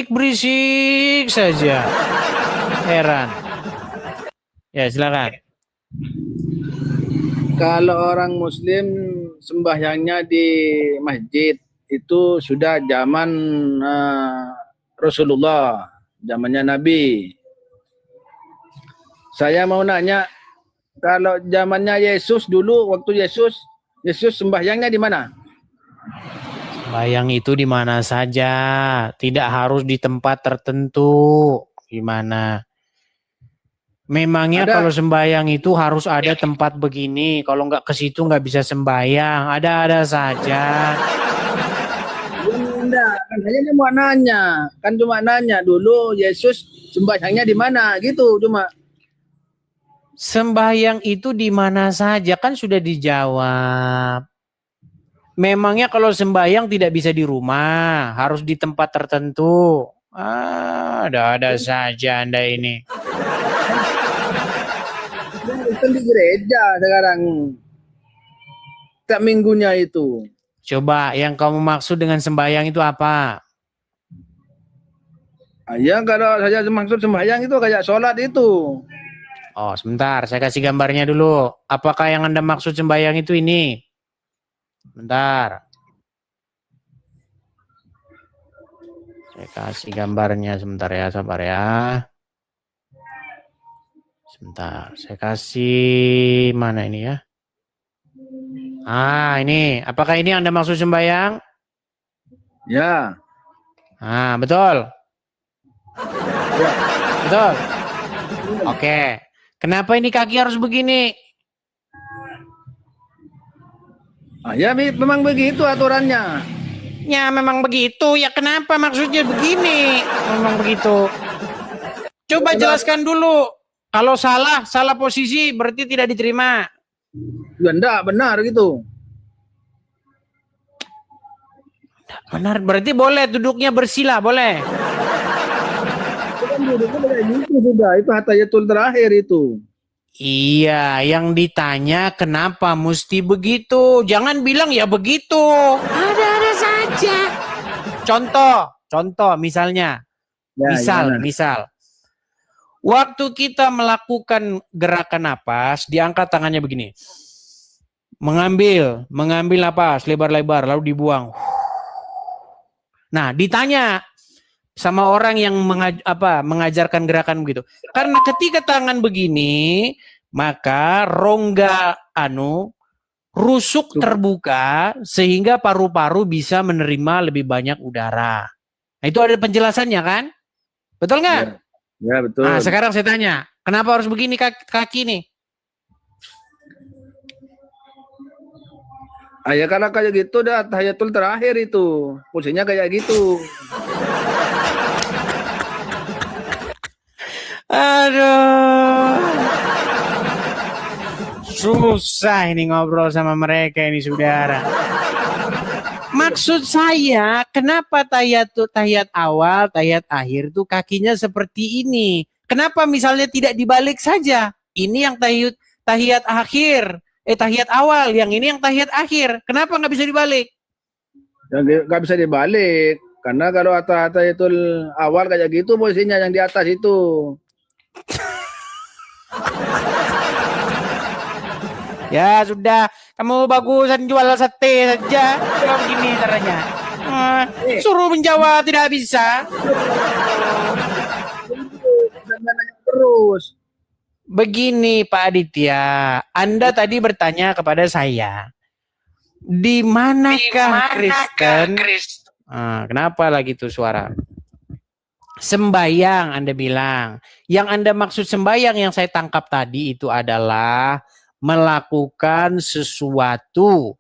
berisik saja. Heran. Ya, silakan. Kalau orang Muslim sembahyangnya di masjid itu sudah zaman Rasulullah, zamannya Nabi. Saya mau nanya, kalau zamannya Yesus dulu, waktu Yesus sembahyangnya di mana? Sembahyang itu di mana saja, tidak harus di tempat tertentu. Gimana? Memangnya Ada. kalau sembahyang itu harus ada tempat begini. Kalau nggak ke situ nggak bisa sembahyang. Ada-ada saja. Enggak, kan saya cuma nanya. Kan cuma nanya dulu Yesus sembahyangnya di mana gitu cuma. Sembahyang itu di mana saja kan sudah dijawab. Memangnya kalau sembahyang tidak bisa di rumah, harus di tempat tertentu. Ada-ada saja Anda ini. Itu di gereja sekarang. Tiap minggunya itu. Coba yang kamu maksud dengan sembahyang itu apa? Ya kalau saya maksud sembahyang itu kayak sholat itu. Oh, sebentar, saya kasih gambarnya dulu. Apakah yang Anda maksud sembahyang itu ini? Bentar. Saya kasih gambarnya sebentar ya, sabar ya. Sebentar, saya kasih mana ini ya? Ini. Apakah ini Anda maksud sembahyang? Ya. Betul. Ya. Betul. Oke. Kenapa ini kaki harus begini? Ya memang begitu aturannya. Ya memang begitu. Ya kenapa maksudnya begini? Memang begitu. Coba jelaskan dulu. Kalau salah posisi berarti tidak diterima. Ya enggak, benar gitu. Benar, berarti boleh duduknya bersila, boleh. Itu sudah, itu hatayatul terakhir itu. Iya, yang ditanya kenapa mesti begitu. Jangan bilang ya begitu. Ada-ada saja. Contoh misalnya. Misal. Waktu kita melakukan gerakan napas, diangkat tangannya begini. Mengambil napas lebar-lebar lalu dibuang. Nah, ditanya sama orang yang mengajarkan gerakan begitu. Karena ketika tangan begini, maka rongga rusuk terbuka sehingga paru-paru bisa menerima lebih banyak udara. Nah, itu ada penjelasannya kan? Betul nggak? Ya, betul. Nah, sekarang saya tanya, kenapa harus begini kaki nih? Ya karena kayak gitu dah tahiyatul terakhir itu. Posisinya kayak gitu. Aduh. Susah ini ngobrol sama mereka ini saudara. Maksud saya, kenapa tahiyat awal, tahiyat akhir tuh kakinya seperti ini? Kenapa misalnya tidak dibalik saja? Ini yang tahiyat akhir, tahiyat awal, yang ini yang tahiyat akhir. Kenapa nggak bisa dibalik? Nggak bisa dibalik, karena kalau tahiyatul awal kayak gitu posisinya yang di atas itu. Ya sudah, kamu bagusan jual sate saja. Kalau begini caranya. Suruh menjawab tidak bisa. Terus. Begini Pak Aditya, Anda tadi bertanya kepada saya, di manakah Kristen? Kenapa lagi tuh suara? Sembayang Anda bilang. Yang Anda maksud sembayang yang saya tangkap tadi itu adalah melakukan sesuatu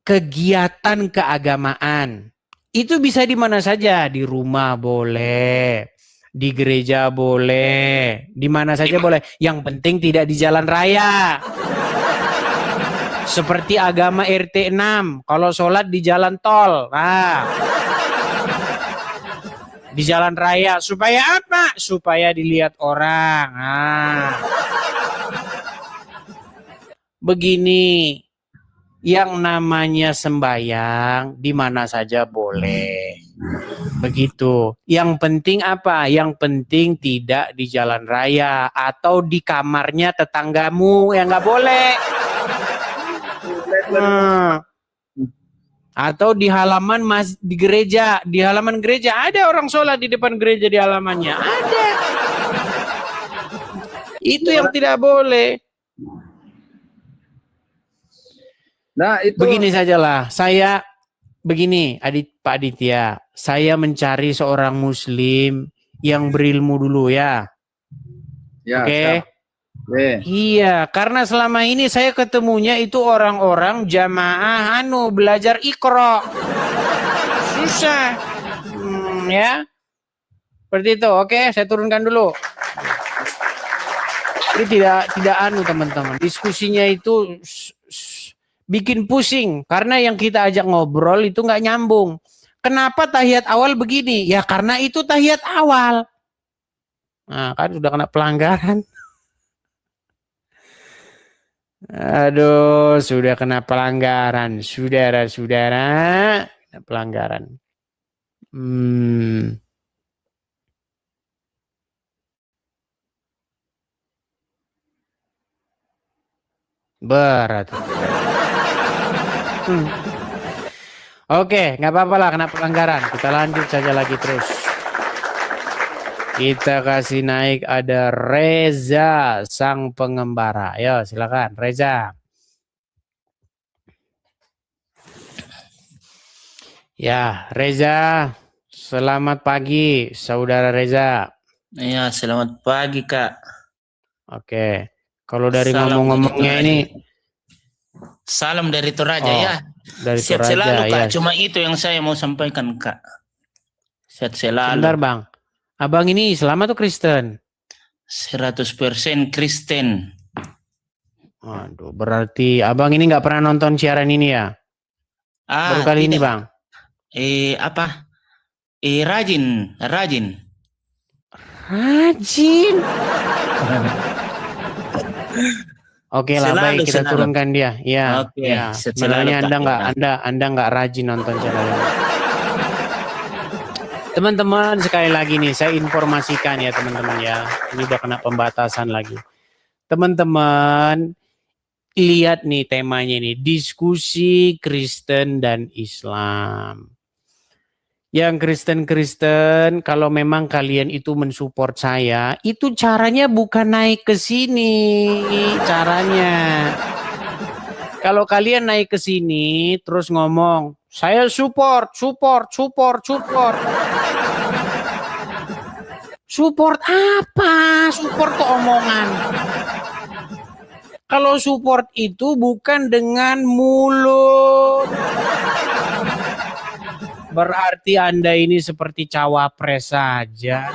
kegiatan keagamaan. Itu bisa di mana saja, di rumah boleh, di gereja boleh, di mana saja boleh. Yang penting tidak di jalan raya. Seperti agama RT 6, kalau sholat di jalan tol. Nah, di jalan raya. Supaya apa? Supaya dilihat orang. Nah. Begini, yang namanya sembahyang di mana saja boleh. Begitu. Yang penting apa? Yang penting tidak di jalan raya atau di kamarnya tetanggamu, ya nggak boleh. Hmm. Atau di halaman di gereja, di halaman gereja ada orang sholat di depan gereja di halamannya, ada. Itu yang tidak boleh. Nah, itu Begini sajalah, saya begini, Pak Aditya, saya mencari seorang Muslim yang berilmu dulu ya. ya, Oke. siap. Iya, karena selama ini saya ketemunya itu orang-orang jamaah belajar Iqra. Susah. Ya. Seperti itu. Oke, saya turunkan dulu. Ini tidak teman-teman. Diskusinya itu bikin pusing karena yang kita ajak ngobrol itu nggak nyambung. Kenapa tahiyat awal begini? Ya karena itu tahiyat awal. Nah, kan sudah kena pelanggaran. Aduh, sudah kena pelanggaran, saudara-saudara, kena pelanggaran. Berat. Oke, nggak apa-apa lah kena pelanggaran. Kita lanjut saja lagi terus. Kita kasih naik ada Reza sang pengembara. Ayo silakan Reza. Ya, Reza. Selamat pagi, saudara Reza. Ya, selamat pagi, Kak. Oke. Kalau dari ngomong-ngomongnya ini salam dari Toraja ya. Dari Sehat Toraja, selalu, Kak. ya. Cuma itu yang saya mau sampaikan, Kak. Sehat selalu. Sebentar, Bang. Abang ini Islam atau Kristen? 100% Kristen. Waduh, berarti abang ini nggak pernah nonton siaran ini ya? Baru kali ini, Bang. Rajin. Rajin. Oke lah, baik kita turunkan dia. Ya, ya. Sebenarnya Anda nggak rajin nonton channel ini. Teman-teman, sekali lagi nih saya informasikan ya teman-teman ya. Ini udah kena pembatasan lagi. Teman-teman, lihat nih temanya nih, diskusi Kristen dan Islam. Yang Kristen-Kristen, kalau memang kalian itu mensupport saya, itu caranya bukan naik ke sini, caranya. Kalau kalian naik ke sini, terus ngomong, saya support. Support apa? Support ke omongan. Kalau support itu bukan dengan mulut. Berarti Anda ini seperti cawapres saja.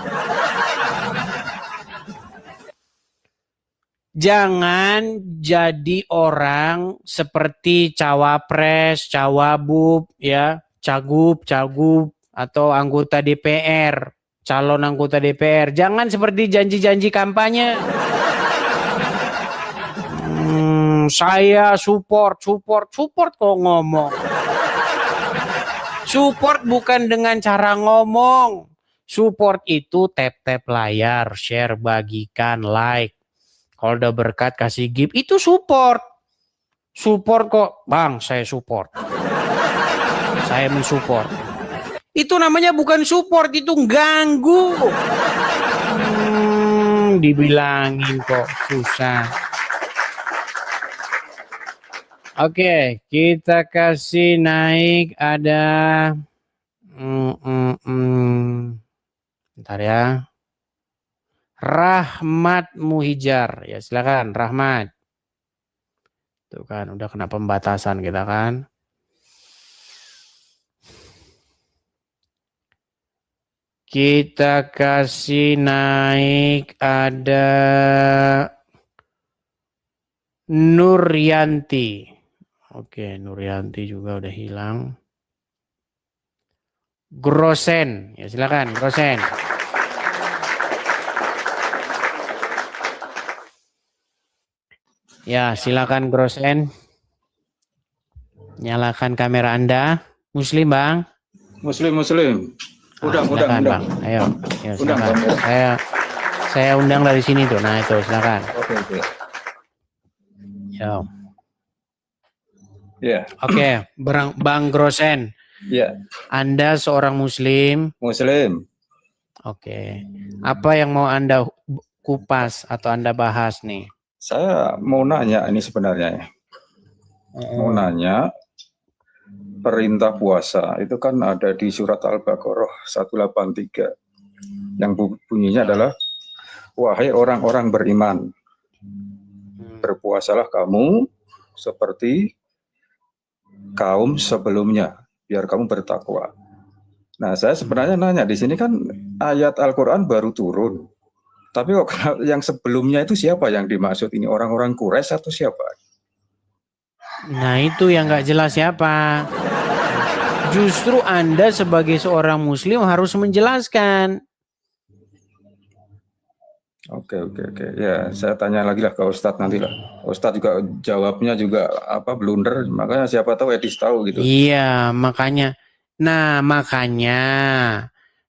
Jangan jadi orang seperti cawapres, cawabub, ya, cagup, atau anggota DPR, calon anggota DPR. Jangan seperti janji-janji kampanye. Saya support kok ngomong. Support bukan dengan cara ngomong. Support itu tap layar, share, bagikan, like. Kalau udah berkat kasih gift, itu support. Support kok, Bang, saya support. Saya mensupport. Itu namanya bukan support, itu ganggu. Dibilangin kok susah. Oke, kita kasih naik ada bentar ya. Rahmat Muhijar. Ya, silakan Rahmat. Tuh kan udah kena pembatasan kita kan. Kita kasih naik ada Nuryanti. Oke, Nuryanti juga udah hilang. Grosen, ya silakan Grosen. Ya, silakan Grosen. Nyalakan kamera Anda. Muslim, Bang. Muslim. Undang. Silakan, Bang. Ayo, Undang, silakan. Bang. Saya undang dari sini tuh. Nah, itu silakan. Oke. Yo. Ya, Oke, Bang Grosen. ya. Anda seorang Muslim. Muslim. Oke. Apa yang mau Anda kupas atau Anda bahas nih? Saya mau nanya ini sebenarnya ya. Mau nanya perintah puasa itu kan ada di surat Al-Baqarah 183 yang bunyinya adalah wahai orang-orang beriman, berpuasalah kamu seperti kaum sebelumnya biar kamu bertakwa. Nah, saya sebenarnya nanya di sini kan ayat Al-Qur'an baru turun. Tapi kok yang sebelumnya itu siapa yang dimaksud ini? Orang-orang Quraisy atau siapa? Nah, itu yang nggak jelas siapa. Justru Anda sebagai seorang Muslim harus menjelaskan. Oke. Ya, saya tanya lagi lah ke Ustadz nanti lah. Ustadz juga jawabnya juga blunder, makanya siapa tahu Edis tahu gitu. Iya, makanya. Nah, makanya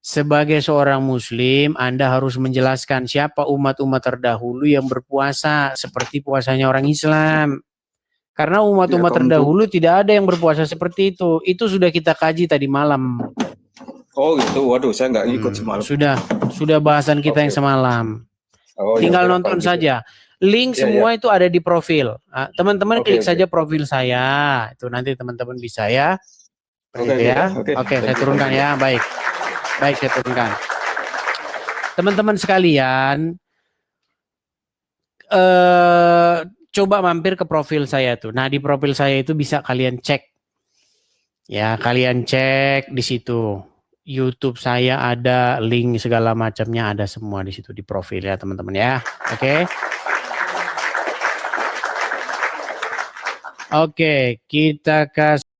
sebagai seorang Muslim, Anda harus menjelaskan siapa umat-umat terdahulu yang berpuasa seperti puasanya orang Islam. Karena umat-umat terdahulu tidak ada yang berpuasa seperti itu. Itu sudah kita kaji tadi malam. Oh gitu, waduh saya nggak ngikut semalam. Sudah bahasan kita yang semalam. Oh, Tinggal ya, nonton gitu. saja. Link semua itu ada di profil. Teman-teman klik saja profil saya. Itu nanti teman-teman bisa ya. Oke, saya turunkan ya. Baik, saya turunkan. Teman-teman sekalian, coba mampir ke profil saya tuh. Nah, di profil saya itu bisa kalian cek. Ya, kalian cek di situ. YouTube saya ada, link segala macamnya ada semua di situ di profil ya, teman-teman ya. Oke, kita kasih